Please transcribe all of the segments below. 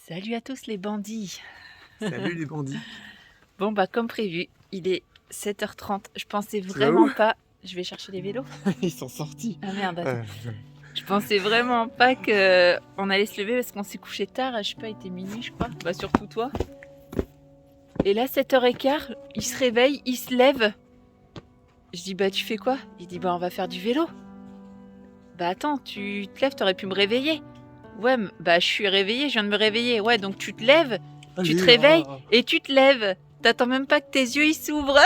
Salut à tous les bandits. Salut les bandits. Bon bah comme prévu, il est 7h30. Je pensais Tu vas vraiment où? pas... Je vais chercher les vélos. Ils sont sortis. Ah merde, attends. Je pensais vraiment pas que on allait se lever parce qu'on s'est couché tard. Je sais pas, il était minuit je crois. Bah surtout toi. Et là 7h15, il se réveille, il se lève. Je dis bah tu fais quoi? Il dit bah on va faire du vélo. Bah attends, tu te lèves, t'aurais pu me réveiller. Ouais, bah je suis réveillée, je viens de me réveiller. Ouais, donc tu te lèves, tu te réveilles et tu te lèves. T'attends même pas que tes yeux ils s'ouvrent.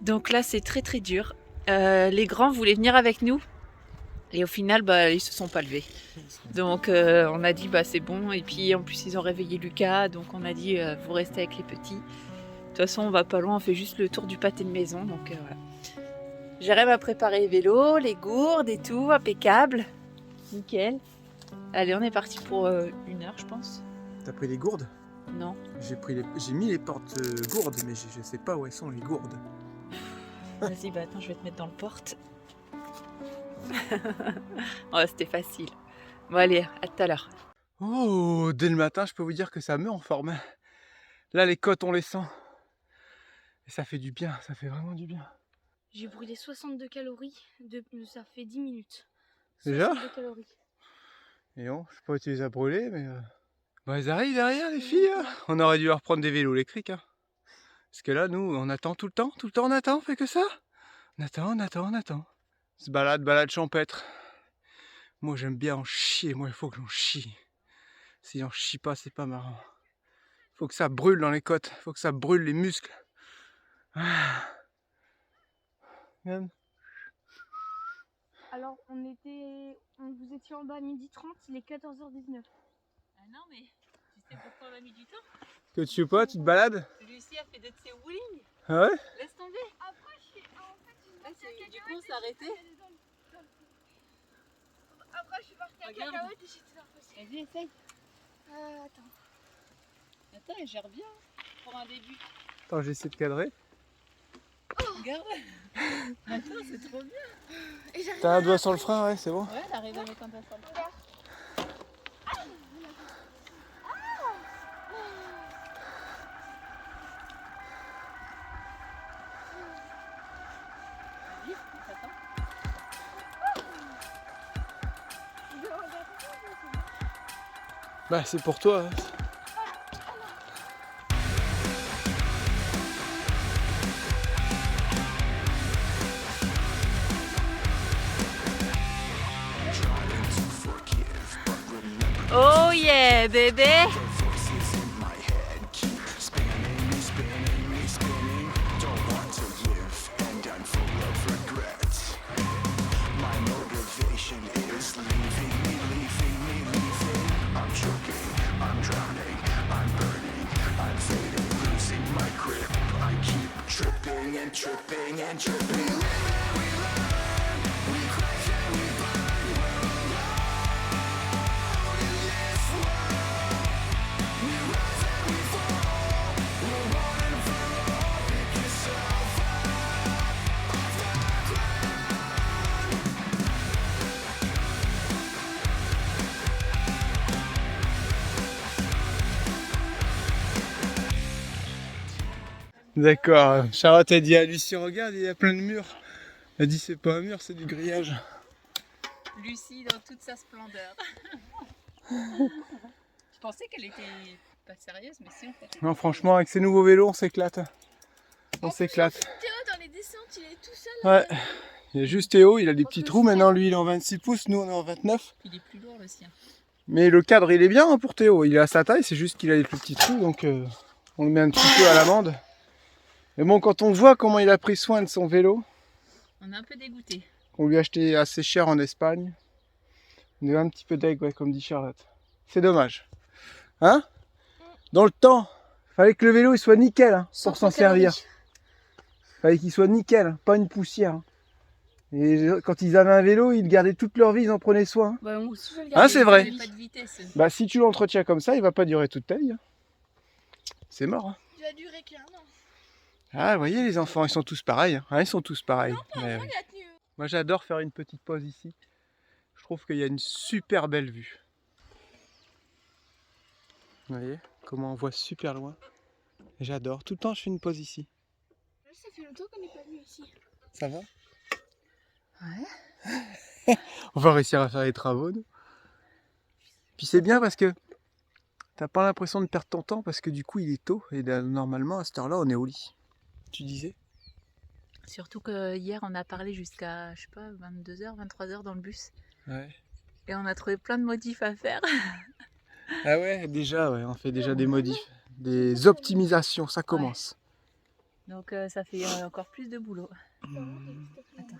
Donc là, c'est très très dur. Les grands voulaient venir avec nous et au final, bah ils se sont pas levés. Donc on a dit bah c'est bon. Et puis en plus ils ont réveillé Lucas, donc on a dit vous restez avec les petits. De toute façon, on va pas loin, on fait juste le tour du pâté de maison. Donc voilà. Jérém a préparé les vélos, les gourdes et tout, impeccable. Nickel. Allez, on est parti pour 1 heure, je pense. T'as pris les gourdes? Non. J'ai mis les portes gourdes, mais je sais pas où elles sont les gourdes. Vas-y, bah attends, je vais te mettre dans le porte. Ouais, c'était facile. Bon, allez, à tout à l'heure. Oh, dès le matin, je peux vous dire que ça me met en forme. Là, les côtes, on les sent. Et ça fait du bien, ça fait vraiment du bien. J'ai brûlé 62 calories, ça fait 10 minutes. Déjà 62 calories. Et non, je sais pas où tu les as brûlées, mais... Bah, elles arrivent derrière, les filles. Hein. On aurait dû leur prendre des vélos électriques. Hein. Parce que là, nous, on attend tout le temps on attend, on fait que ça. On attend. Se balade champêtre. Moi, j'aime bien en chier, moi, il faut que j'en chie. Si j'en chie pas, c'est pas marrant. Faut que ça brûle dans les côtes, faut que ça brûle les muscles. Ah. Alors, vous étiez en bas à 12h30, il est 14h19. Ah non, mais tu sais pourquoi on a mis du temps? Que tu sais pas, tu te balades? Lucie a fait de ses wheelings. Ah ouais? Laisse tomber. Après, Du coup, on s'est arrêté. Après, je suis partie à Regarde. cacahuète et j'étais impossible. Vas-y, essaye. Attends. Attends, elle gère bien pour un début. Attends, j'essaie de cadrer. Regarde. Attends, c'est trop bien. Et j'arrive. T'as un doigt sur le frein, ouais, c'est bon. Ouais, elle arrive à mettre un peu sur le frein. Vas-y, on t'attend. Bah, c'est pour toi. Hein. Oh yeah, bébé. D'accord. Charlotte a dit à Lucie, regarde, il y a plein de murs. Elle a dit, c'est pas un mur, c'est du grillage. Lucie dans toute sa splendeur. Je pensais qu'elle était pas sérieuse, mais si en fait. Non, franchement, avec ces nouveaux vélos, on s'éclate. On s'éclate. Théo, dans les descentes, il est tout seul. Ouais. Il y a juste Théo, il a des petits trous. Maintenant, lui, il est en 26 pouces, nous, on est en 29. Il est plus lourd le sien. Mais le cadre, il est bien hein, pour Théo. Il est à sa taille, c'est juste qu'il a des plus petits trous, donc on le met un petit peu à l'amende. Mais bon, quand on voit comment il a pris soin de son vélo, On est un peu dégoûté. qu'on lui a acheté assez cher en Espagne, on est un petit peu deg, ouais, comme dit Charlotte. C'est dommage. Hein? Dans le temps, fallait que le vélo il soit nickel hein, pour s'en servir. Fallait qu'il soit nickel, hein, pas une poussière. Hein. Et quand ils avaient un vélo, ils le gardaient toute leur vie, ils en prenaient soin. Bah, moi aussi, je le Hein, garde. c'est vrai. Il pas de vitesse. Bah si tu l'entretiens comme ça, il va pas durer toute ta vie. Hein. C'est mort. Hein. Il a duré qu'un an. Ah, vous voyez les enfants, ils sont tous pareils. Hein. Ils sont tous pareils. Mais, Il a tenu. moi j'adore faire une petite pause ici. Je trouve qu'il y a une super belle vue. Vous voyez comment on voit super loin. J'adore. Tout le temps, je fais une pause ici. Ça fait longtemps qu'on n'est pas venu ici. Ça va? Ouais. On va réussir à faire les travaux, nous. Puis c'est bien parce que t'as pas l'impression de perdre ton temps parce que du coup, il est tôt. Et normalement, à cette heure-là, on est au lit. Tu disais? Surtout que hier, on a parlé jusqu'à, je sais pas, 22h, 23h dans le bus. Ouais. Et on a trouvé plein de modifs à faire. Ah ouais, déjà, ouais, on fait déjà des modifs, des optimisations, ça commence. Donc ça fait encore plus de boulot. Attends.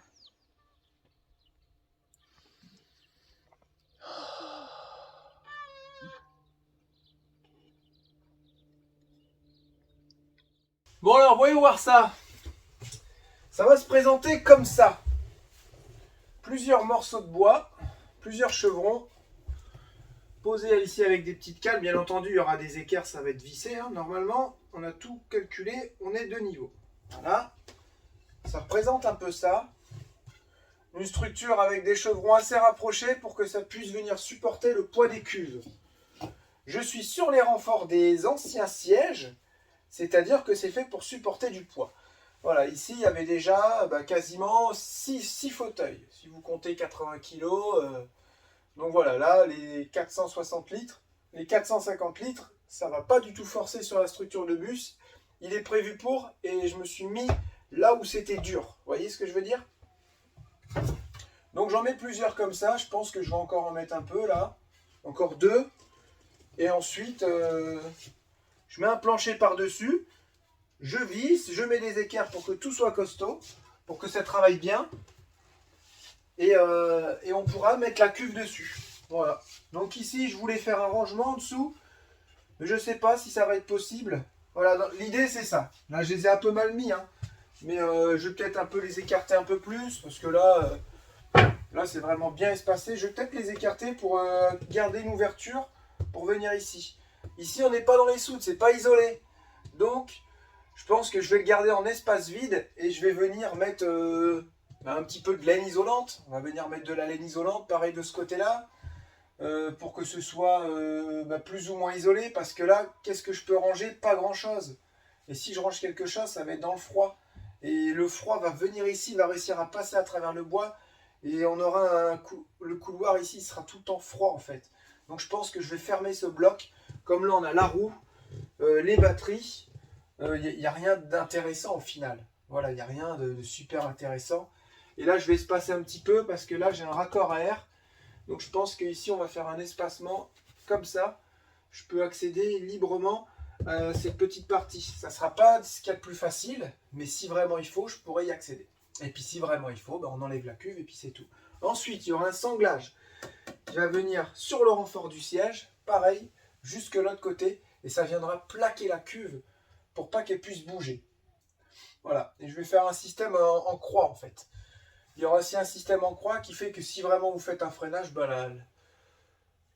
Bon alors, voyons voir ça. Ça va se présenter comme ça. Plusieurs morceaux de bois, plusieurs chevrons, posés ici avec des petites cales. Bien entendu, il y aura des équerres, ça va être vissé. Hein. Normalement, on a tout calculé, on est de niveau. Voilà. Ça représente un peu ça. Une structure avec des chevrons assez rapprochés pour que ça puisse venir supporter le poids des cuves. Je suis sur les renforts des anciens sièges, c'est-à-dire que c'est fait pour supporter du poids. Voilà, ici il y avait déjà quasiment 6 fauteuils, si vous comptez 80 kg. Donc voilà, là les 460 litres, les 450 litres, ça ne va pas du tout forcer sur la structure de bus. Il est prévu pour, et je me suis mis là où c'était dur. Vous voyez ce que je veux dire? Donc j'en mets plusieurs comme ça, je pense que je vais encore en mettre un peu là, encore 2. Et ensuite, je mets un plancher par-dessus, je visse, je mets des équerres pour que tout soit costaud, pour que ça travaille bien. Et on pourra mettre la cuve dessus. Voilà. Donc ici, je voulais faire un rangement en dessous, mais je ne sais pas si ça va être possible. Voilà, l'idée c'est ça. Là, je les ai un peu mal mis, hein. Mais je vais peut-être un peu les écarter un peu plus, parce que là... Là, c'est vraiment bien espacé. Je vais peut-être les écarter pour garder une ouverture pour venir ici. Ici, on n'est pas dans les soutes, c'est pas isolé. Donc, je pense que je vais le garder en espace vide et je vais venir mettre un petit peu de laine isolante. On va venir mettre de la laine isolante, pareil de ce côté-là, pour que ce soit plus ou moins isolé. Parce que là, qu'est-ce que je peux ranger? Pas grand-chose. Et si je range quelque chose, ça va être dans le froid. Et le froid va venir ici, va réussir à passer à travers le bois. Et on aura le couloir ici sera tout le temps froid en fait. Donc je pense que je vais fermer ce bloc. Comme là on a la roue, les batteries. Il n'y a rien d'intéressant au final. Voilà, il n'y a rien de super intéressant. Et là je vais espacer un petit peu parce que là j'ai un raccord à air. Donc je pense qu'ici on va faire un espacement comme ça. Je peux accéder librement à cette petite partie. Ça ne sera pas ce qu'il y a de plus facile. Mais si vraiment il faut, je pourrais y accéder. Et puis si vraiment il faut, on enlève la cuve et puis c'est tout. Ensuite, il y aura un sanglage qui va venir sur le renfort du siège, pareil, jusque l'autre côté. Et ça viendra plaquer la cuve pour pas qu'elle puisse bouger. Voilà, et je vais faire un système en croix en fait. Il y aura aussi un système en croix qui fait que si vraiment vous faites un freinage,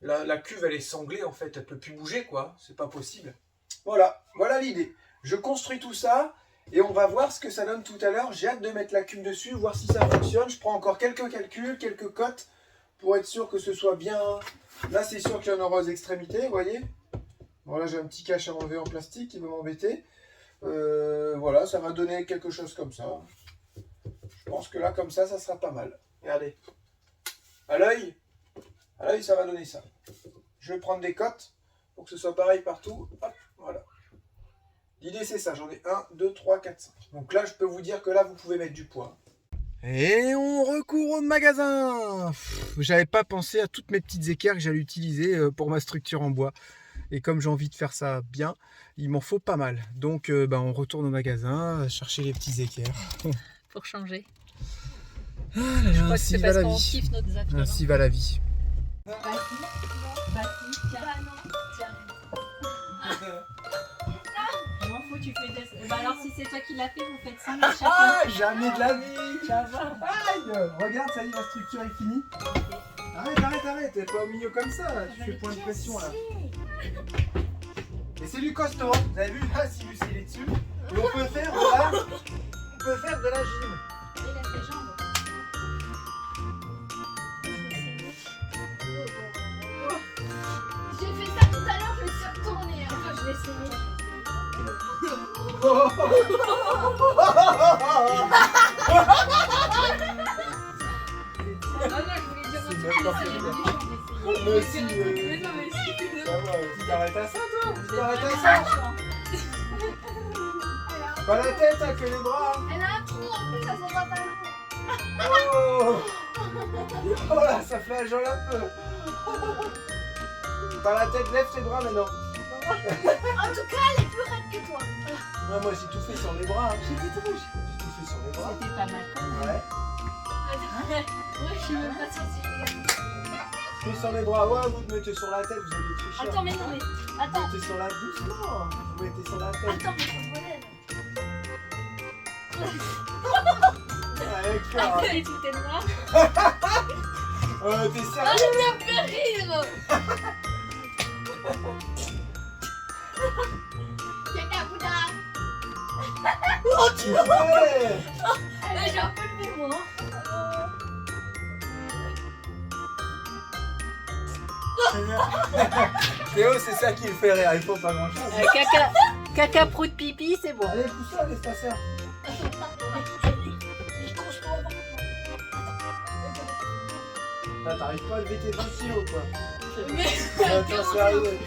la cuve elle est sanglée en fait, elle ne peut plus bouger quoi, c'est pas possible. Voilà, voilà l'idée. Je construis tout ça. Et on va voir ce que ça donne tout à l'heure. J'ai hâte de mettre la cuve dessus, voir si ça fonctionne. Je prends encore quelques calculs, quelques cotes, pour être sûr que ce soit bien. Là, c'est sûr qu'il y en aura aux extrémités, vous voyez. Voilà, j'ai un petit cache à enlever en plastique qui va m'embêter. Voilà, ça va donner quelque chose comme ça. Je pense que là, comme ça sera pas mal. Regardez. À l'œil, ça va donner ça. Je vais prendre des cotes pour que ce soit pareil partout. Hop, voilà. L'idée c'est ça, j'en ai 1, 2, 3, 4, 5. Donc là je peux vous dire que là vous pouvez mettre du poids. Et on recourt au magasin. J'avais pas pensé à toutes mes petites équerres que j'allais utiliser pour ma structure en bois. Et comme j'ai envie de faire ça bien, il m'en faut pas mal. Donc on retourne au magasin, chercher les petits équerres. Pour changer. Ah là là, Ainsi va la vie. Ainsi va la vie. Tu fais des... alors si c'est toi qui l'as fait, vous faites ça. Ah, jamais de la vie. Aïe, regarde, ça y est, la structure est finie. Arrête, t'es pas au milieu comme ça, tu fais point de pression là. Et c'est du costaud, vous avez vu là, si Lucie est dessus. Et on peut faire de la gym. Il a ses jambes. J'ai fait ça tout à l'heure, je me suis retournée. Mais si, ça va, tu t'arrêtes à ça toi? Tu t'arrêtes à ça? Pas la tête, hein, que les bras. Elle a un trou en plus à son pantalon. Oh, oh là, ça flageole un peu. Pas la tête, lève tes bras maintenant. En tout cas, elle est plus raide que toi. Ouais, moi j'ai tout fait sur les bras. J'ai tout fait sur les bras. C'était pas mal quand même. Ouais. Moi, je suis même pas sortie. Fais sur les bras. Ouais, vous te mettez sur la tête, vous avez triché. Attends, mais non, mais. Vous Attends, mettez sur la doucement. Vous mettez sur la tête. attends, mais faut se voler. Avec cœur. Après, tout est noir. T'es Ah, sérieux? j'ai bien fait rire. Caca, Bouddha. Oh, tu fais. J'ai un peu levé, moi. Théo, c'est ça qui le fait rire, il faut pas grand chose. Caca prout pipi, c'est bon. Allez, pousse-la, laisse ta sœur. Là, t'arrives pas à lever tes 20 kilos, quoi. Attends, c'est arrivé.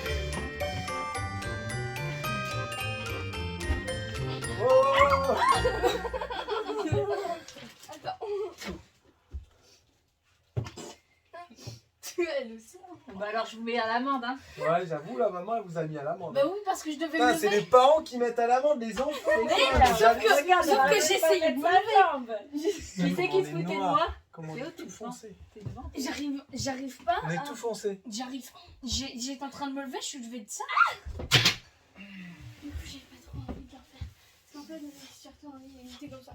Oh! Elle aussi. Bah alors je vous mets à l'amende, hein. Ouais, j'avoue, la maman, elle vous a mis à l'amende. Bah oui, parce que je devais Putain, me c'est lever. les parents qui mettent à l'amende les enfants. Sauf que j'essayais de me lever. Qui c'est qui se foutait de moi? Comment on Théo, est t'es tout foncé? T'es devant. J'arrive pas. On est tout foncé. J'arrive. J'étais en train de me lever, je suis levée de ça. Du coup, j'ai pas trop envie de le refaire. Parce qu'en fait, surtout envie d'éviter comme ça.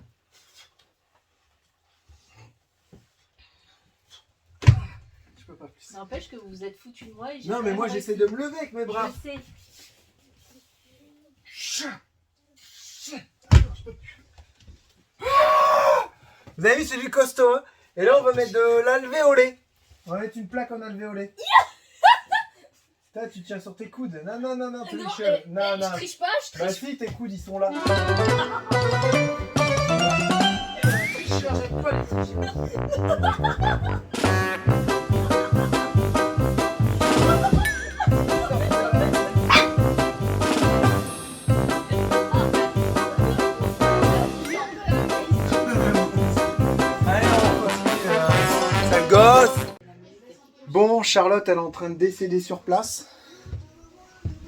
Je peux pas plus. N'empêche que vous vous êtes foutu de moi et j'ai Non, mais moi, j'essaie de me lever avec mes bras. Je sais. Vous avez vu, c'est du costaud, hein. Et là, on va mettre de l'alvéolé. On va mettre une plaque en alvéolé. Toi, tu tiens sur tes coudes. Non, non, non, non, tu Non, triches. Non, je non. triche pas, je Bah triche. si, tes coudes, ils sont là. Allez, on continue. Sale gosse. Bon, Charlotte, elle est en train de décéder sur place.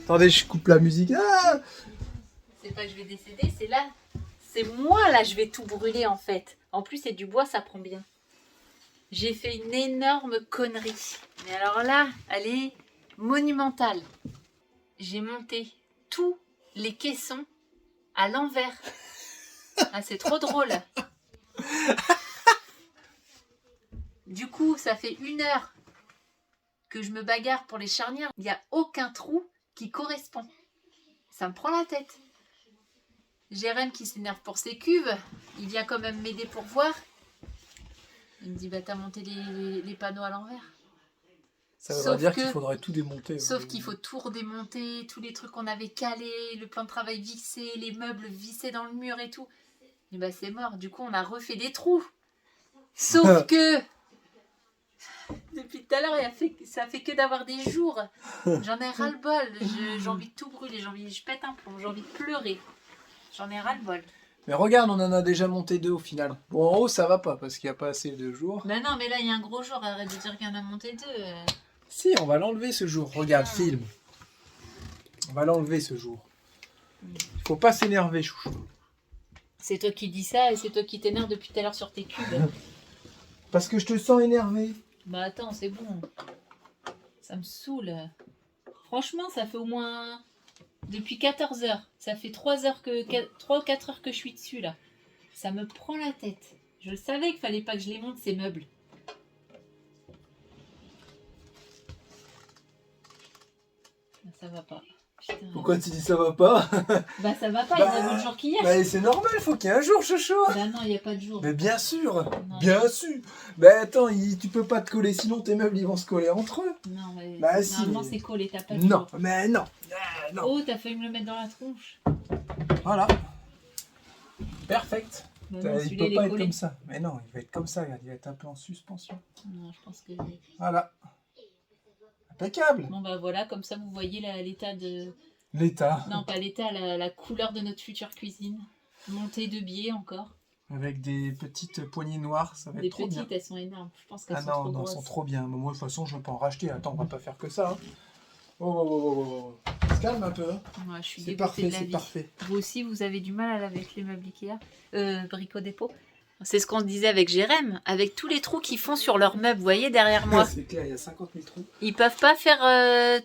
Attendez, je coupe la musique. Ah, C'est pas que je vais décéder, c'est là. C'est moi là, je vais tout brûler en fait. En plus, c'est du bois, ça prend bien. J'ai fait une énorme connerie. Mais alors là, elle est monumentale. J'ai monté tous les caissons à l'envers. Ah, c'est trop drôle. Du coup, ça fait 1 heure que je me bagarre pour les charnières. Il n'y a aucun trou qui correspond. Ça me prend la tête. Jérém qui s'énerve pour ses cuves, il vient quand même m'aider pour voir. Il me dit, bah t'as monté les panneaux à l'envers. ça voudrait dire qu'il faudrait tout démonter. Sauf qu'il faut tout redémonter, tous les trucs qu'on avait calés, le plan de travail vissé, les meubles vissés dans le mur et tout. Et bah c'est mort, du coup on a refait des trous. Sauf que depuis tout à l'heure, ça fait que d'avoir des jours. J'en ai ras-le-bol, j'ai envie de tout brûler, je pète un plomb, j'ai envie de pleurer. J'en ai ras-le-bol. Mais regarde, on en a déjà monté 2 au final. Bon, en haut, ça va pas parce qu'il n'y a pas assez de jours. Mais non, mais là il y a un gros jour, arrête de dire qu'il y en a monté 2. Si, on va l'enlever ce jour. Regarde, filme. On va l'enlever ce jour. Faut pas s'énerver, chouchou. C'est toi qui dis ça et c'est toi qui t'énerve depuis tout à l'heure sur tes cubes. Parce que je te sens énervé. Bah attends, c'est bon. Ça me saoule. Franchement, ça fait au moins... Depuis 14 heures. Ça fait 3 ou 4 heures que je suis dessus, là. Ça me prend la tête. Je savais qu'il fallait pas que je les monte, ces meubles. Ça va pas. Putain. Pourquoi tu dis ça va pas? Bah ça va pas, il y a d'autres jours qu'hier. Bah c'est normal, faut qu'il y ait un jour, chouchou. Bah non, il n'y a pas de jour. Mais bien sûr, Non. bien sûr. Bah attends, tu peux pas te coller, sinon tes meubles ils vont se coller entre eux. Non, mais Bah, si, normalement mais- c'est collé, t'as pas de Non, jour. mais non. Ah, non. Oh, t'as failli me le mettre dans la tronche. Voilà. Perfect. Bah Il non, peut celui-là, il pas est être collé. comme ça. Mais non, il va être comme ça, regarde, il va être un peu en suspension. Non, je pense que... Voilà. Impeccable. Bon bah voilà, comme ça vous voyez l'état de... L'état. Non, pas l'état, la couleur de notre future cuisine. Montée de biais encore. Avec des petites poignées noires, ça va être Les trop bien. petites, elles sont énormes. Je pense qu'elles Ah sont non, trop non, elles grosses. sont trop bien. Mais moi, de toute façon, je ne veux pas en racheter. Attends, on va pas faire que ça. Hein. Oh. On se calme un peu. Hein. Ouais, je suis C'est dégoûtée parfait, de la c'est vie. parfait. Vous aussi, vous avez du mal avec les meubles Ikea Brico Dépôt. C'est ce qu'on se disait avec Jérém, avec tous les trous qu'ils font sur leurs meubles, vous voyez, derrière moi. C'est clair, il y a 50 000 trous. Ils peuvent pas faire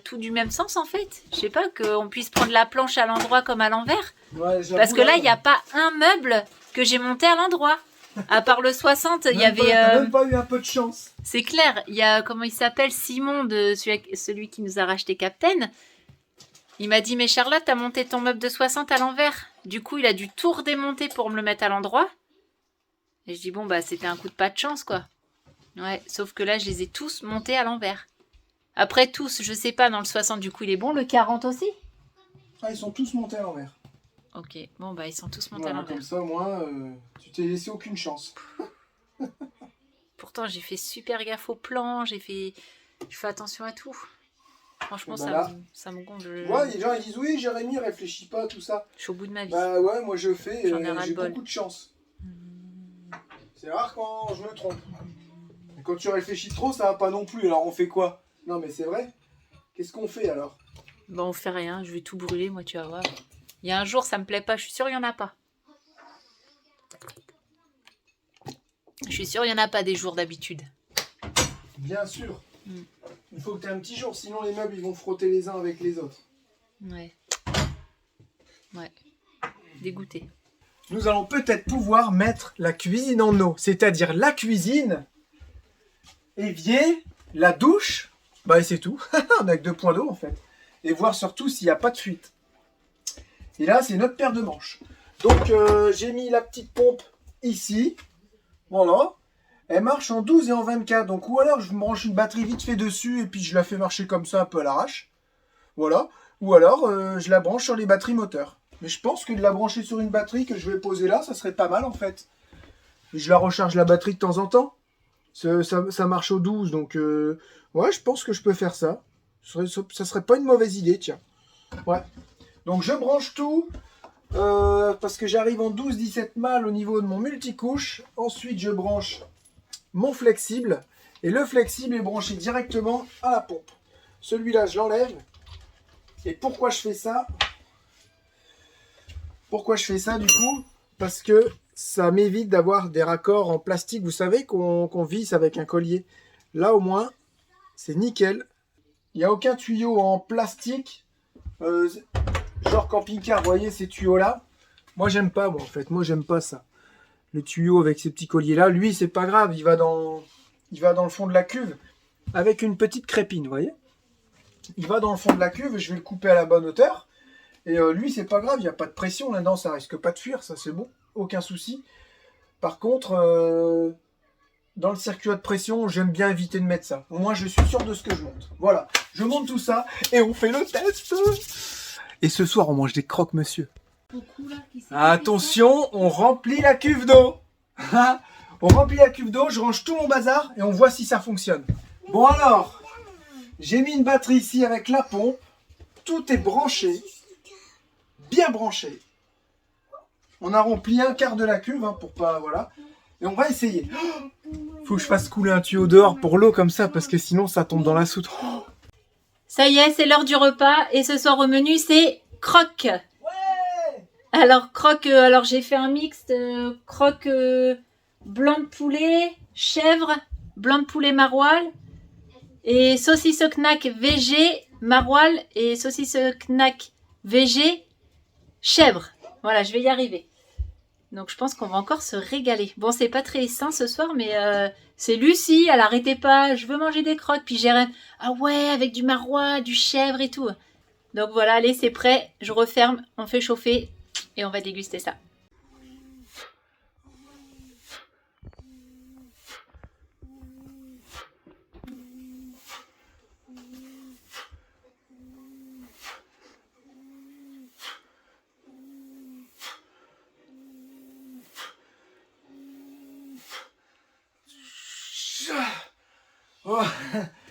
tout du même sens, en fait. Je sais pas, qu'on puisse prendre la planche à l'endroit comme à l'envers. Ouais, j'avoue, Parce que là, il n'y a pas un meuble que j'ai monté à l'endroit. À part le 60, il y avait... T'as même pas eu un peu de chance. C'est clair, il y a, comment il s'appelle, Simon, celui qui nous a racheté Captain. Il m'a dit, mais Charlotte, t'as monté ton meuble de 60 à l'envers. Du coup, il a dû tout redémonter pour me le mettre à l'endroit. Et je dis, bon, bah, c'était un coup de pas de chance, quoi. Ouais, sauf que là, je les ai tous montés à l'envers. Après, tous, je sais pas, dans le 60, du coup, il est bon. Le 40 aussi? Ah, ils sont tous montés à l'envers. Ok, bon, bah, ils sont tous montés Voilà, à l'envers. comme ça, au moins, tu t'es laissé aucune chance. Pourtant, j'ai fait super gaffe au plan, je fais attention à tout. Franchement, Et bah ça me gonfle. Ouais, les gens ils disent oui, Jérémy, réfléchis pas, tout ça. Je suis au bout de ma vie. Bah ouais, moi je fais, J'en ai j'ai ras-le-bol. beaucoup de chance. C'est rare quand je me trompe. Et quand tu réfléchis trop, ça va pas non plus. Alors on fait quoi? Non mais c'est vrai. Qu'est-ce qu'on fait alors? Bon, on fait rien, je vais tout brûler, moi, tu vas voir. Il y a un jour, ça me plaît pas, je suis sûre, il y en a pas. Je suis sûre, il y en a pas des jours d'habitude. Bien sûr. Mm. Il faut que tu aies un petit jour, sinon les meubles ils vont frotter les uns avec les autres. Ouais. Ouais. Dégoûté. Nous allons peut-être pouvoir mettre la cuisine en eau, c'est-à-dire la cuisine, évier, la douche, bah et c'est tout. On a que 2 points d'eau en fait. Et voir surtout s'il n'y a pas de fuite. Et là, c'est notre paire de manches. Donc, j'ai mis la petite pompe ici. Voilà. Elle marche en 12 et en 24. Donc, ou alors, je me branche une batterie vite fait dessus et puis je la fais marcher comme ça un peu à l'arrache. Voilà. Ou alors, je la branche sur les batteries moteurs. Mais je pense que de la brancher sur une batterie que je vais poser là, ça serait pas mal en fait. Et je la recharge la batterie de temps en temps. Ça marche au 12. Donc, ouais, je pense que je peux faire ça. Ça serait pas une mauvaise idée, tiens. Ouais. Donc je branche tout parce que j'arrive en 12-17 mâles au niveau de mon multicouche. Ensuite je branche mon flexible et le flexible est branché directement à la pompe. Celui-là je l'enlève. Et pourquoi je fais ça? Pourquoi je fais ça du coup? Parce que ça m'évite d'avoir des raccords en plastique, vous savez, qu'on visse avec un collier. Là au moins c'est nickel. Il n'y a aucun tuyau en plastique. Genre camping-car, vous voyez ces tuyaux-là? Moi, j'aime pas, moi, en fait. Moi, j'aime pas ça. Le tuyau avec ces petits colliers-là, lui, c'est pas grave. Il va dans le fond de la cuve avec une petite crépine, vous voyez? Il va dans le fond de la cuve, je vais le couper à la bonne hauteur. Et lui, c'est pas grave, il n'y a pas de pression là-dedans, ça risque pas de fuir, ça c'est bon, aucun souci. Par contre, dans le circuit de pression, j'aime bien éviter de mettre ça. Au moins, je suis sûr de ce que je monte. Voilà, je monte tout ça et on fait le test. Et ce soir, on mange des croque-monsieur. Attention, on remplit la cuve d'eau. On remplit la cuve d'eau, je range tout mon bazar et on voit si ça fonctionne. Bon alors, j'ai mis une batterie ici avec la pompe. Tout est branché, bien branché. On a rempli un quart de la cuve pour pas, voilà. Et on va essayer. Faut que je fasse couler un tuyau dehors pour l'eau comme ça parce que sinon ça tombe dans la soute. Ça y est, c'est l'heure du repas et ce soir au menu, c'est croque. Ouais. Alors, croque, alors j'ai fait un mixte croque blanc de poulet, chèvre, blanc de poulet maroilles et saucisse knack VG maroilles et saucisse knack VG chèvre. Voilà, je vais y arriver. Donc je pense qu'on va encore se régaler. Bon, c'est pas très sain ce soir, mais c'est Lucie, elle arrêtait pas, je veux manger des croques. Puis Jérém, ah ouais, avec du maroilles, du chèvre et tout. Donc voilà, allez, c'est prêt, je referme, on fait chauffer et on va déguster ça.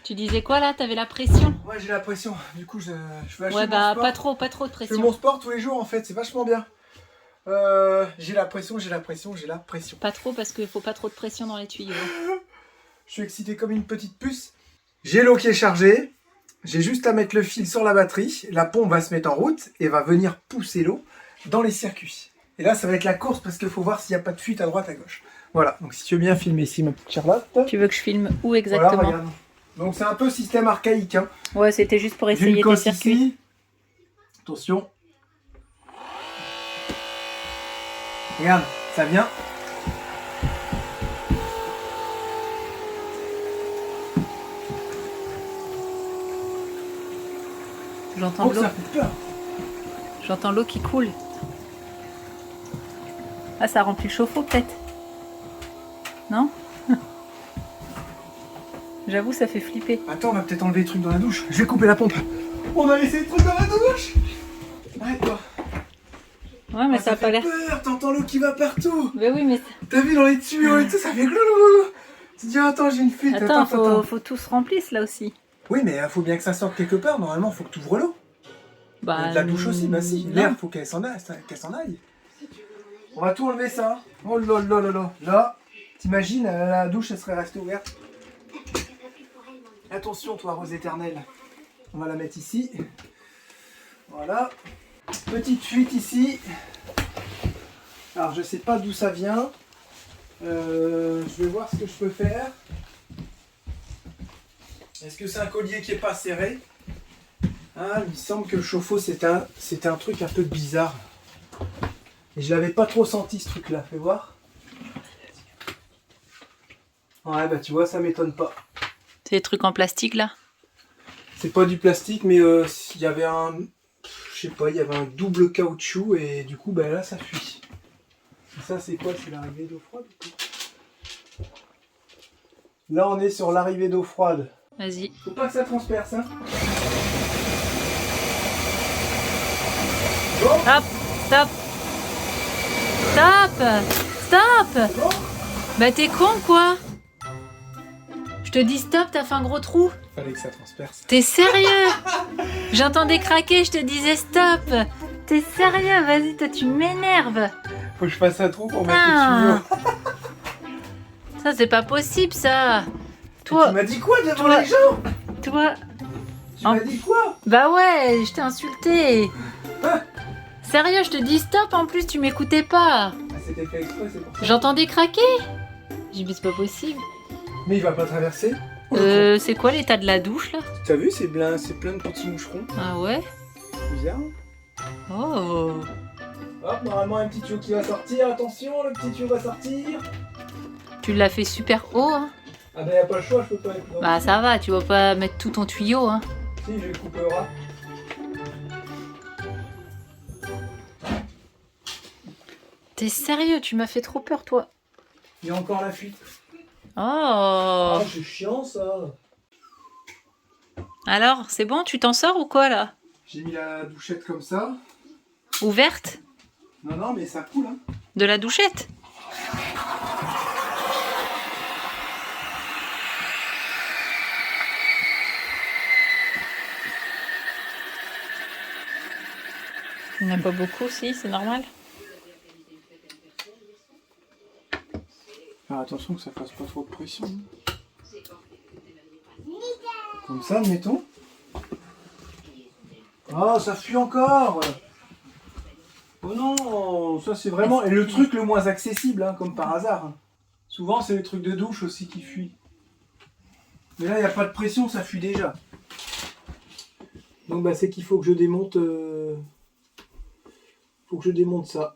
Tu disais quoi là? T'avais la pression? Ouais, j'ai la pression. Du coup, je vais acheter Ouais, mon bah sport. pas trop de Je fais pression. mon sport tous les jours en fait, c'est vachement bien. J'ai la pression. Pas trop parce qu'il faut pas trop de pression dans les tuyaux. Je suis excité comme une petite puce. J'ai l'eau qui est chargée. J'ai juste à mettre le fil sur la batterie. La pompe va se mettre en route et va venir pousser l'eau dans les circuits. Et là, ça va être la course parce qu'il faut voir s'il n'y a pas de fuite à droite, à gauche. Voilà, donc si tu veux bien filmer ici, ma petite Charlotte. Tu veux que je filme où exactement? Voilà, regarde. Donc c'est un peu système archaïque. Hein. Ouais, c'était juste pour J'ai essayer une tes cosse circuits. ici. Attention. Regarde, ça vient. J'entends Oh, de l'eau. ça fait peur. J'entends l'eau qui coule. Ah, ça remplit le chauffe-eau peut-être? Non? J'avoue, ça fait flipper. Attends, on va peut-être enlever les trucs dans la douche. Je vais couper la pompe. On a laissé les trucs dans la douche. Arrête-toi. Ouais, mais Ah, ça a pas l'air. peur, t'entends l'eau qui va partout. Mais oui, mais. T'as vu dans les tuyaux et tout, ça fait glou. Tu te dis, attends, j'ai une fuite. Attends, Attends. faut tout se remplisse là aussi. Oui, mais il faut bien que ça sorte quelque part. Normalement, faut que tu ouvres l'eau. Bah. De la douche aussi, bah si. non. L'air, faut qu'elle s'en aille. On va tout enlever ça. Oh là là là là. Là, t'imagines, la douche, elle serait restée ouverte. Attention, toi, rose éternelle. On va la mettre ici. Voilà. Petite fuite ici. Alors, je sais pas d'où ça vient. Je vais voir ce que je peux faire. Est-ce que c'est un collier qui est pas serré? Ah, il me semble que le chauffe-eau, c'était un truc un peu bizarre. Et je l'avais pas trop senti, ce truc-là. Fais voir. Ouais, bah tu vois, ça m'étonne pas. C'est des trucs en plastique là? C'est pas du plastique, mais il y avait je sais pas, il y avait un double caoutchouc et du coup, bah là, ça fuit. Et ça, c'est quoi? C'est l'arrivée d'eau froide? Là, on est sur l'arrivée d'eau froide. Vas-y. Faut pas que ça transperce, hein. Bon, Stop! Stop! Stop! Stop! bon. Bah t'es con quoi? Je te dis stop, t'as fait un gros trou. Fallait que ça transperce. T'es sérieux? J'entendais craquer, je te disais stop. T'es sérieux? Vas-y, toi tu m'énerves. Faut que je fasse un trou pour mettre Ah. le tuyau. Ça c'est pas possible ça. Tu Toi, m'as dit quoi devant toi- les gens? toi. Tu m'as dit quoi? Bah ouais, je t'ai insulté. Ah. Sérieux, je te dis stop en plus, tu m'écoutais pas. Ah, c'était fait exprès, c'est pour ça. J'entendais craquer. J'ai dit mais c'est pas possible. Mais il va pas traverser. C'est quoi l'état de la douche là? T'as vu, c'est plein de petits moucherons. Ah ouais? Bizarre. Oh. Hop, normalement un petit tuyau qui va sortir. Attention, le petit tuyau va sortir. Tu l'as fait super haut hein? Ah bah y a pas le choix, je peux pas aller plus loin. Bah ça va, tu vas pas mettre tout ton tuyau hein? Si, je vais le couper au ras. T'es sérieux, tu m'as fait trop peur toi. Il y a encore la fuite. Oh. Ah, c'est chiant ça. Alors, c'est bon, tu t'en sors ou quoi là? J'ai mis la douchette comme ça. Ouverte? Non, mais ça coule, hein. De la douchette? Il n'y en a pas beaucoup, si, c'est normal. Faire attention que ça fasse pas trop de pression. Comme ça, admettons. Ah, ça fuit encore. Oh non, ça c'est vraiment... Et le truc le moins accessible, hein, comme par hasard. Souvent, c'est les trucs de douche aussi qui fuient. Mais là, il n'y a pas de pression, ça fuit déjà. Donc, bah, c'est qu'il faut que je démonte... Faut que je démonte ça.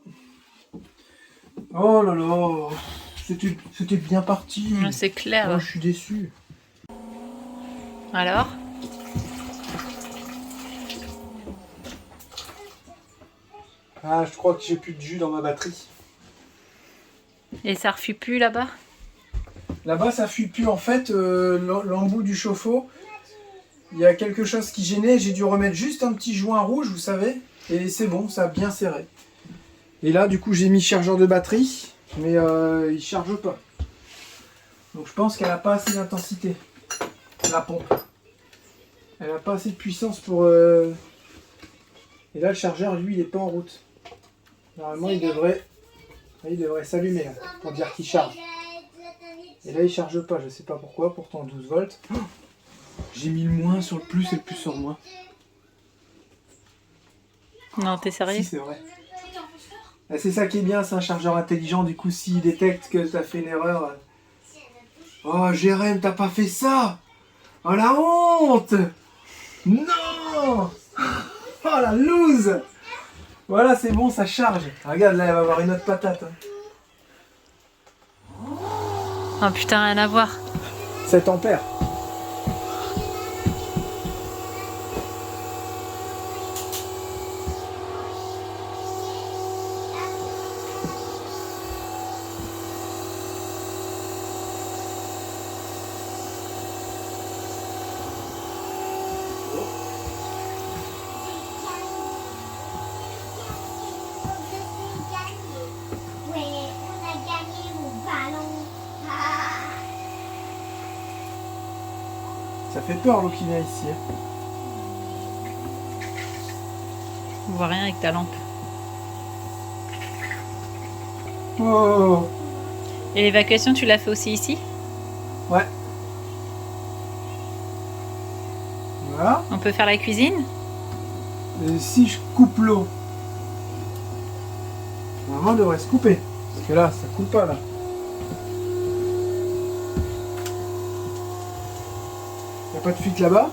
Oh là là, c'était bien parti. C'est clair. Oh, je suis déçu. Alors? Ah, je crois que j'ai plus de jus dans ma batterie. Et ça refuse plus là-bas? Là-bas, ça fuit plus. En fait, l'embout du chauffe-eau, il y a quelque chose qui gênait. J'ai dû remettre juste un petit joint rouge, vous savez. Et c'est bon, ça a bien serré. Et là, du coup, j'ai mis chargeur de batterie. Mais il charge pas. Donc je pense qu'elle n'a pas assez d'intensité. la pompe. Elle a pas assez de puissance pour... Et là, le chargeur, lui, il est pas en route. Normalement, il devrait s'allumer là, pour dire qu'il charge. Et là, il charge pas, je sais pas pourquoi, pourtant 12 volts. Oh, j'ai mis le moins sur le plus et le plus sur le moins. Non, t'es sérieux? Si, c'est vrai. Et c'est ça qui est bien, c'est un chargeur intelligent, du coup, s'il détecte que tu as fait une erreur... Oh, Jérém, t'as pas fait ça! Oh, la honte! Non! Oh, la loose! Voilà, c'est bon, ça charge. Regarde, là, elle va avoir une autre patate. Hein. Oh putain, rien à voir. 7 ampères. Ça fait peur l'eau qui vient ici. Hein. On voit rien avec ta lampe. Oh. Et l'évacuation, tu l'as fait aussi ici? Ouais. Voilà. On peut faire la cuisine? Et si je coupe l'eau, normalement elle devrait se couper. Parce que là, ça coule pas là. Y a pas de fuite là-bas?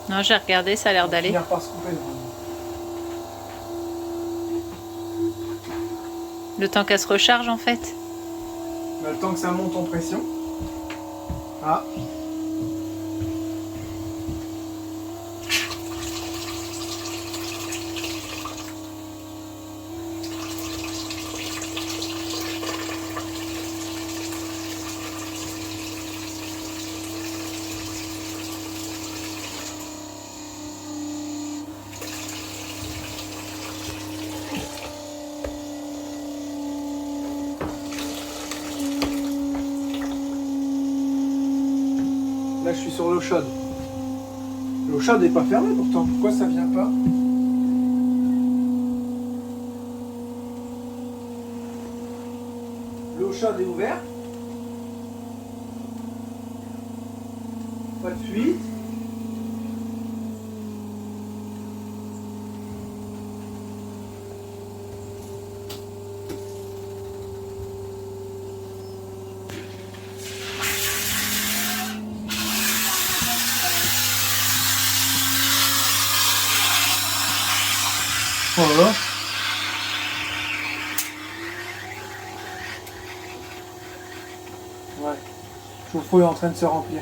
Non, j'ai regardé, ça a l'air d'aller. Finir par se couper, normalement. Le temps qu'elle se recharge en fait. Bah, le temps que ça monte en pression. Ah. Là, je suis sur l'eau chaude. L'eau chaude n'est pas fermée pourtant. Pourquoi ça vient pas? L'eau chaude est ouverte. Pas de fuite. Voilà. Ouais. Le chauffe-eau est en train de se remplir.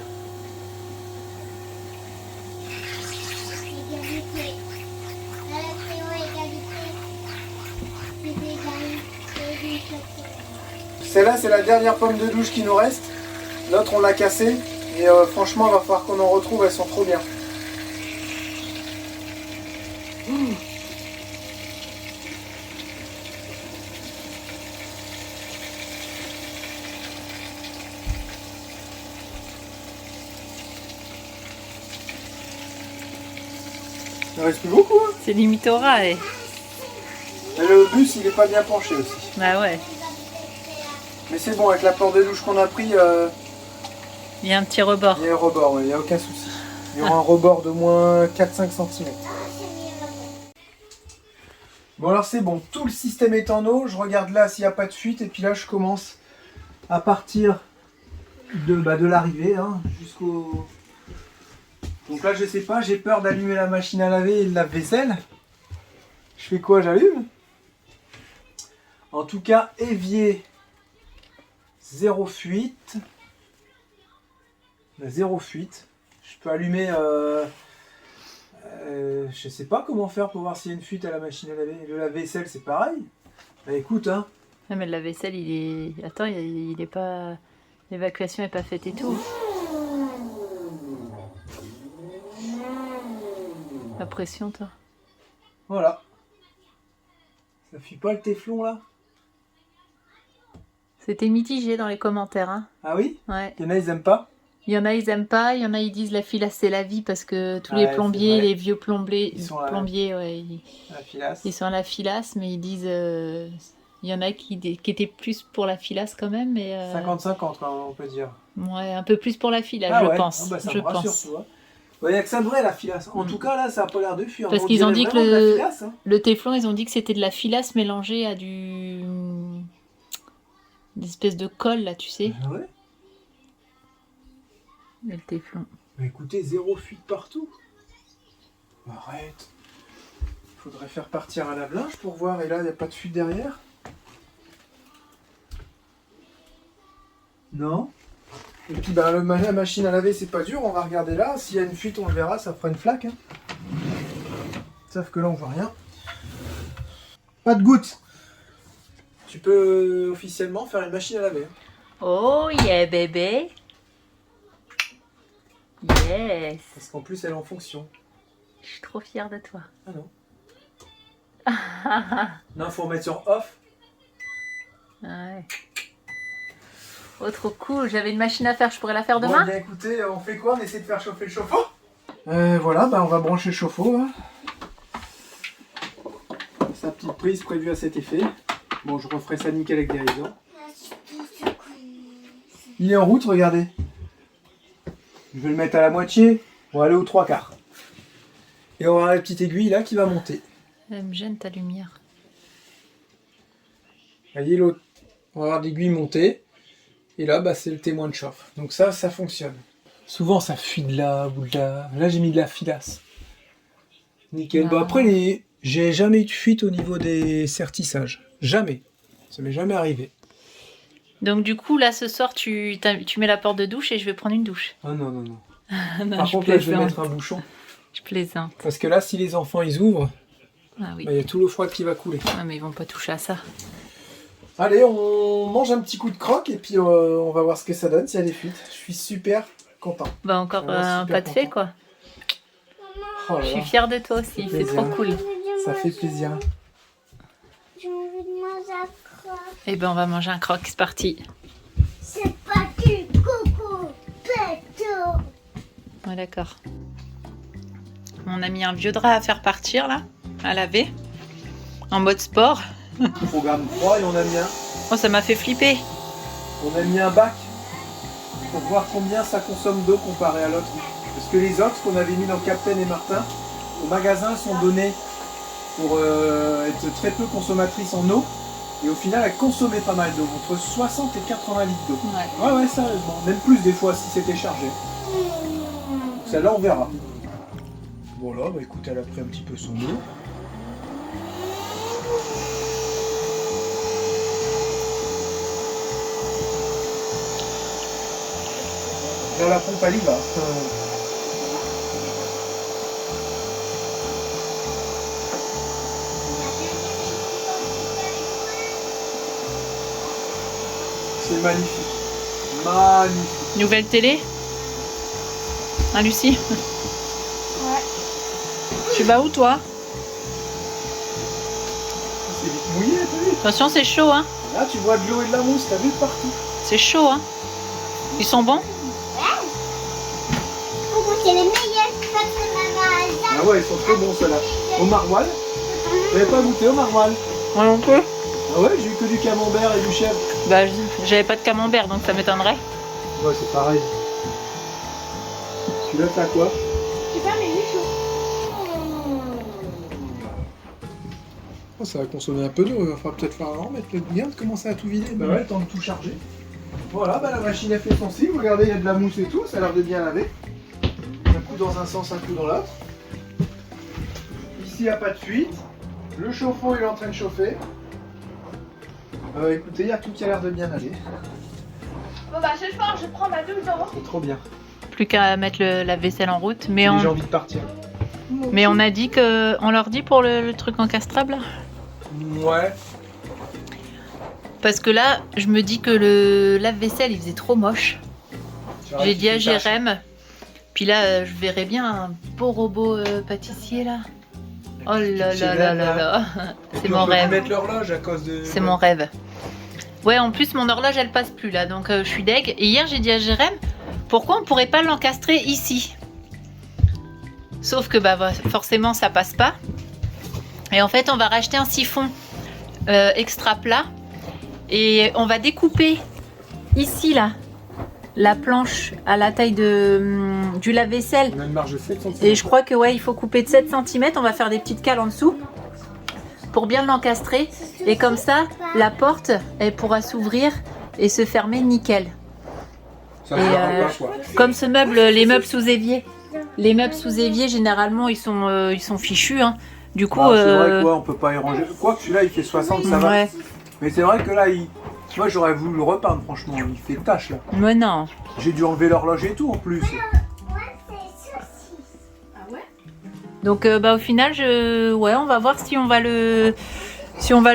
Celle-là, c'est la dernière pomme de douche qui nous reste. L'autre, on l'a cassée. Et franchement, il va falloir qu'on en retrouve. Elles sont trop bien. Il ne reste plus beaucoup. Hein. C'est limite au ras. Et le bus, il est pas bien penché aussi. Bah ouais. Mais c'est bon, avec la porte de douche qu'on a pris, Il y a un petit rebord. il y a un rebord, il n'y a aucun souci. Il y aura un rebord de moins 4-5 cm. Bon alors c'est bon, tout le système est en eau. Je regarde là s'il n'y a pas de fuite. Et puis là, je commence à partir de l'arrivée hein, jusqu'au... Donc là, je sais pas, j'ai peur d'allumer la machine à laver et le lave-vaisselle. Je fais quoi? J'allume? En tout cas, évier, zéro fuite. Zéro fuite. Je peux allumer... je sais pas comment faire pour voir s'il y a une fuite à la machine à laver. Le lave-vaisselle, c'est pareil. Bah écoute, hein. Ah, mais la vaisselle, il est... Attends, il est pas... L'évacuation est pas faite et tout. La pression, toi. Voilà. Ça fuit pas le téflon là? C'était mitigé dans les commentaires. Hein. Ah oui? Ouais. Il y en a, ils aiment pas? Il y en a, ils aiment pas. Il y en a, ils disent la filasse, c'est la vie parce que tous Ouais, les c'est plombiers, vrai. les vieux plombiers, Ils sont à la- plombiers La filasse. ils sont à la filasse, mais ils disent. Il y en a qui étaient plus pour la filasse quand même, mais. 50-50, quand même, on peut dire. Ouais, un peu plus pour la filasse, Ah je ouais? pense. Ah bah, ça je me rassure, pense. tu vois. Il n'y a que ça de vrai, la filasse. En Mm. tout cas, là, ça a pas l'air de fuir. Parce On qu'ils ont dirait dit que vraiment de la filasse, hein. le téflon, ils ont dit que c'était de la filasse mélangée à du. Des espèces de colle là, tu sais. Ah ouais? Et le téflon. Mais écoutez, zéro fuite partout. Arrête. Faudrait faire partir un lave-linge pour voir. Et là, il n'y a pas de fuite derrière? Non. Et puis bah, la machine à laver, c'est pas dur. On va regarder là. S'il y a une fuite, on le verra. Ça fera une flaque. Hein. Sauf que là, on voit rien. Pas de gouttes. Tu peux officiellement faire une machine à laver. Oh yeah, bébé. Yes. Parce qu'en plus, elle est en fonction. Je suis trop fière de toi. Ah non. Non, faut mettre sur off. Ouais. Oh, trop cool. J'avais une machine à faire. Je pourrais la faire Bon, demain? bien écoutez, on fait quoi? On essaie de faire chauffer le chauffe-eau? Voilà, bah, on va brancher le chauffe-eau. Hein. Sa petite prise prévue à cet effet. Bon, je referai ça nickel avec des raisons. Il est en route, regardez. Je vais le mettre à la moitié. On va aller aux 3/4. Et on va avoir la petite aiguille là qui va monter. Elle me gêne ta lumière. Vous voyez l'autre? On va avoir l'aiguille montée. Et là, bah, c'est le témoin de chauffe. Donc ça fonctionne. Souvent, ça fuit de là ou de là. Là, j'ai mis de la filasse. Nickel. Bon, après, j'ai jamais eu de fuite au niveau des sertissages. Jamais. Ça m'est jamais arrivé. Donc du coup, là, ce soir, tu mets la porte de douche et je vais prendre une douche. Ah non, non, non. Non, Par contre, là, je vais mettre un bouchon. Je plaisante. Parce que là, si les enfants, ils ouvrent, Ah oui. bah, y a tout l'eau froide qui va couler. Non, mais ils vont pas toucher à ça. Allez, on mange un petit coup de croque et puis on va voir ce que ça donne s'il y a des fuites. Je suis super content. Bah encore Ouais, un super pas de fait, content. quoi. Oh là Je suis là, fière de toi aussi. C'est trop plaisir. cool. ça fait plaisir. J'ai envie de manger un croque. Eh ben, on va manger un croque. C'est parti. C'est pas du coco, péto. Ouais, d'accord. On a mis un vieux drap à faire partir, là, à laver, en mode sport. Programme 3 et on a mis Oh, ça m'a fait flipper. un bac pour voir combien ça consomme d'eau comparé à l'autre. Parce que les autres qu'on avait mis dans Captain et Martin, au magasin, sont donnés pour être très peu consommatrices en eau. Et au final, elles consommaient pas mal d'eau, entre 60 et 80 litres d'eau. Ouais. Ouais, sérieusement. Même plus des fois si c'était chargé. Celle-là, on verra. Bon là, bah écoute, elle a pris un petit peu son eau. Là, la pompe, elle y va. C'est magnifique. Magnifique. Nouvelle télé? Hein, Lucie? Ouais. Tu vas où, toi? C'est vite mouillé, t'as vu? Attention, c'est chaud, hein? Là, tu vois de l'eau et de la mousse, t'as vu de partout. C'est chaud, hein? Ils sont bons? Coco, c'est les meilleurs croques de ma Ah ouais, ils sont trop bons ceux-là. Au maroilles. J'avais pas goûté au maroilles. Moi non plus. Ah ouais, j'ai eu que du camembert et du chèvre. Bah, j'avais pas de camembert, donc ça m'étonnerait. Ouais, c'est pareil. Celui-là, t'as quoi? Je sais pas, mais il est chaud. Oh, ça va consommer un peu d'eau, il va falloir peut-être faire en mettre le bien de commencer à tout vider. Bah ouais, le temps de tout charger. Voilà, bah la machine a fait son cycle, regardez, il y a de la mousse et tout, ça a l'air de bien laver. Un coup dans un sens, un coup dans l'autre. Ici, il n'y a pas de fuite. Le chauffe-eau, il est en train de chauffer. Écoutez, il y a tout qui a l'air de bien aller. Bon bah ce soir, je prends ma douche d'eau. C'est trop bien. Plus qu'à mettre la vaisselle en route. Mais J'ai on, envie de partir. on a dit que. On leur dit pour le truc encastrable, là? Ouais. Parce que là, je me dis que le lave-vaisselle, il faisait trop moche. J'ai dit à Jérém. Puis là, je verrais bien un beau robot pâtissier, là. Oh là là là là là. C'est mon rêve. Mettre l'horloge à cause de. C'est mon rêve. Ouais, en plus mon horloge elle passe plus là, donc je suis deg. Et hier j'ai dit à Jérém, pourquoi on pourrait pas l'encastrer ici? Sauf que bah forcément ça passe pas. Et en fait on va racheter un siphon extra plat et on va découper ici là la planche à la taille du lave-vaisselle. On a une marge de 7 cm. Et je crois que ouais, il faut couper de 7 cm. On va faire des petites cales en dessous pour bien l'encastrer. Et comme ça, la porte, elle pourra s'ouvrir et se fermer nickel. Ça Et, se verra pas, quoi. Comme ce meuble, les meubles sous évier. Les meubles sous évier, généralement, ils sont fichus. Hein. Du coup, Ah, c'est vrai quoi, on peut pas y ranger. Quoi que celui-là il fait 60, ça va. ouais. Mais c'est vrai que là, moi j'aurais voulu le repeindre, franchement. Il fait tache là. Mais non. J'ai dû enlever l'horloge et tout en plus. Ah ouais? Donc bah au final, ouais, on va voir si on va le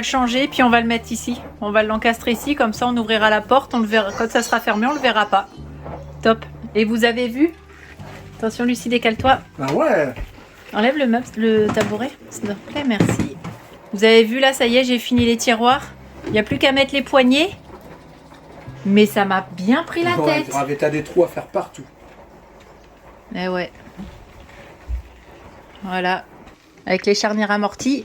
changer, puis on va le mettre ici. On va l'encastrer ici, comme ça on ouvrira la porte, on le verra. Quand ça sera fermé, on le verra pas. Top. Et vous avez vu? Attention Lucie, décale-toi. Ah ouais. Enlève le tabouret, s'il te plaît, merci. Vous avez vu là, ça y est, j'ai fini les tiroirs. Il n'y a plus qu'à mettre les poignées. Mais ça m'a bien pris la Ouais, tête. grave, et t'as des trous à faire partout. Eh ouais. Voilà. Avec les charnières amorties.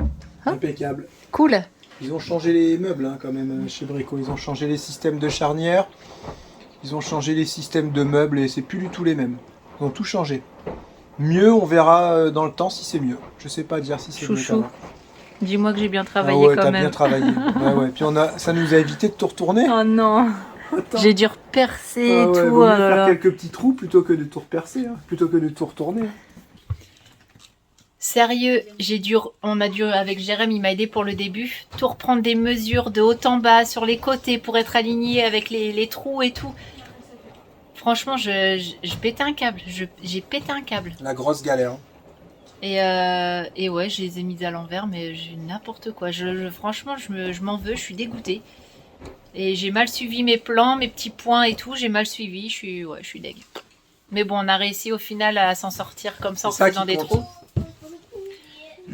Hop. Impeccable. Cool. Ils ont changé les meubles hein, quand même chez Brico. Ils ont changé les systèmes de charnières. Ils ont changé les systèmes de meubles et c'est plus du tout les mêmes. Ils ont tout changé. Mieux, on verra dans le temps si c'est mieux. Je sais pas dire si c'est mieux. Chouchou. Dis-moi que j'ai bien Ah travaillé ouais, quand t'as même. bien travaillé. Ouais, ouais. Puis ça nous a évité de tout retourner. Oh non. Attends. J'ai dû repercer et Ah ouais, tout. vaut Oh mieux là faire là. quelques petits trous plutôt que de tout repercer, hein, plutôt que de tout retourner. Sérieux, on a dû, avec Jérém, il m'a aidé pour le début, tout reprendre des mesures de haut en bas, sur les côtés, pour être aligné avec les trous et tout. Franchement, je pétais un câble. J'ai pété un câble. La grosse galère. Et ouais, je les ai mises à l'envers, mais j'ai n'importe quoi. Franchement, je m'en veux, je suis dégoûtée. Et j'ai mal suivi mes plans, mes petits points et tout, j'ai mal suivi, je suis deg. Mais bon, on a réussi au final à s'en sortir comme ça en C'est ça faisant qui des compte. trous.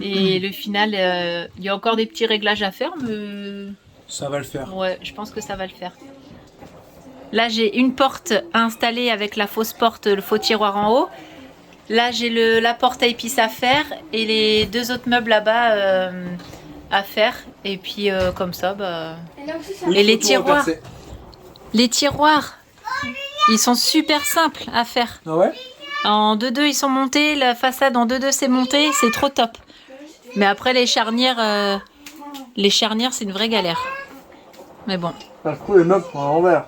Et le final, il y a encore des petits réglages à faire, mais Ça va le faire. ouais, je pense que ça va le faire. Là, j'ai une porte installée avec la fausse porte, le faux tiroir en haut. Là, j'ai la porte à épices à faire et les deux autres meubles là-bas à faire. Et puis comme ça, bah... Et là aussi, ça Et les Tout tiroirs. repercer. Les tiroirs, ils sont super simples à faire. Ah ouais. En 2-2, ils sont montés. La façade en 2-2, c'est monté. C'est trop top. Mais après, les charnières, c'est une vraie galère. Mais bon, Ça se trouve les meubles sont à l'envers.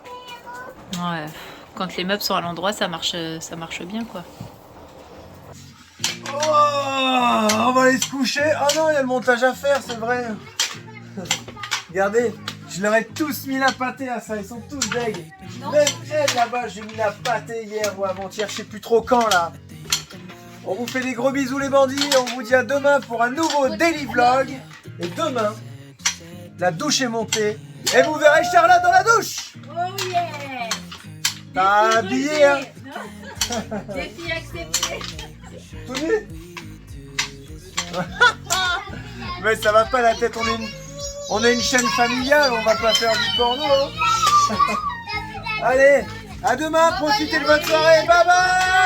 ouais, quand les meubles sont à l'endroit, ça marche bien, quoi. Oh, on va aller se coucher. Ah non, il y a le montage à faire, c'est vrai. Regardez, je leur ai tous mis la pâtée à ça, ils sont tous deg. Même elle là-bas, j'ai mis la pâtée hier ou avant-hier, je sais plus trop quand là. On vous fait des gros bisous les bandits, on vous dit à demain pour un nouveau daily vlog. Et demain, la douche est montée. Et vous verrez Charlotte dans la douche. Oh yeah! T'as habillé hein. Défi accepté! Tout nu. Mais ça va pas la tête, on est une chaîne familiale, on va pas faire du porno. Hein. Allez, à demain, profitez de votre soirée, bye bye.